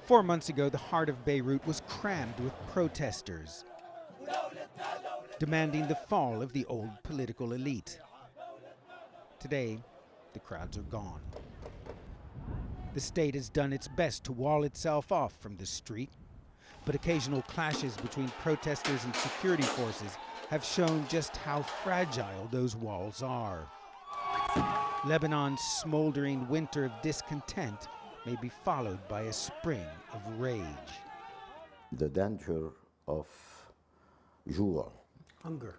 4 months ago, the heart of Beirut was crammed with protesters, demanding the fall of the old political elite. Today, the crowds are gone. The state has done its best to wall itself off from the street, but occasional clashes between protesters and security forces have shown just how fragile those walls are. Lebanon's smoldering winter of discontent may be followed by a spring of rage. The danger of jour, hunger,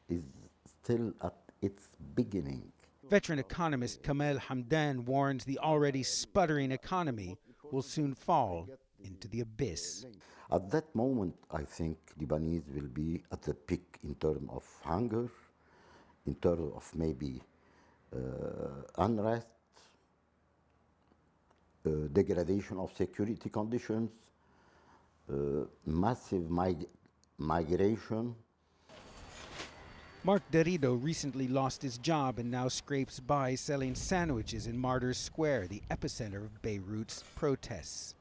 is still at its beginning. Veteran economist Kamal Hamdan warns the already sputtering economy will soon fall into the abyss. At that moment, I think Lebanese will be at the peak in terms of hunger, in terms of maybe unrest, degradation of security conditions, massive migration. Mark Derrido recently lost his job and now scrapes by selling sandwiches in Martyrs Square, the epicenter of Beirut's protests.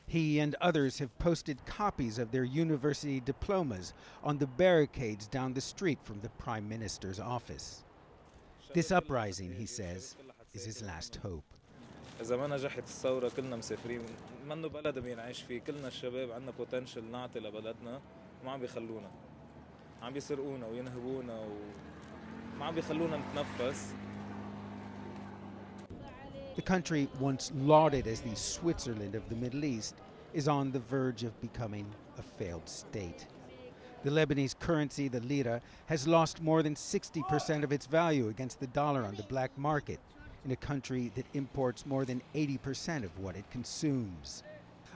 He and others have posted copies of their university diplomas on the barricades down the street from the Prime Minister's office. This uprising, he says, is his last hope. إذا ما نجحت الثورة كلنا مسافرين، منه بلد بنعيش فيه، كلنا الشباب عندنا بوتنشل نعطي لبلدنا وما عم بيخلونا. عم بيسرقونا وينهبونا وما عم بيخلونا نتنفس. The country, once lauded as the Switzerland of the Middle East, is on the verge of becoming a failed state. The Lebanese currency, the lira, has lost more than 60% of its value against the dollar on the black market, in a country that imports more than 80% of what it consumes.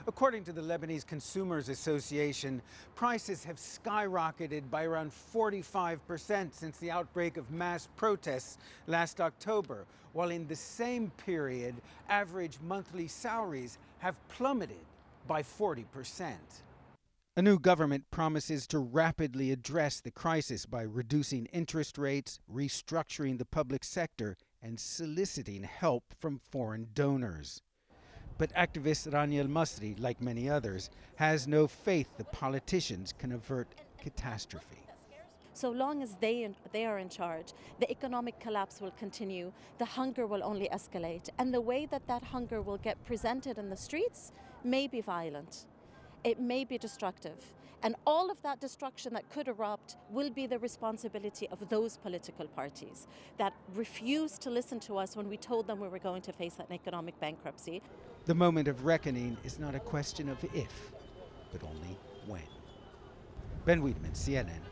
According to the Lebanese Consumers Association, prices have skyrocketed by around 45% since the outbreak of mass protests last October, while in the same period, average monthly salaries have plummeted by 40%. A new government promises to rapidly address the crisis by reducing interest rates, restructuring the public sector, and soliciting help from foreign donors. But activist Rania al-Masri, like many others, has no faith the politicians can avert catastrophe. So long as they are in charge, the economic collapse will continue, the hunger will only escalate, and the way that that hunger will get presented in the streets may be violent. It may be destructive. And all of that destruction that could erupt will be the responsibility of those political parties that refused to listen to us when we told them we were going to face an economic bankruptcy. The moment of reckoning is not a question of if, but only when. Ben Weidman, CNN.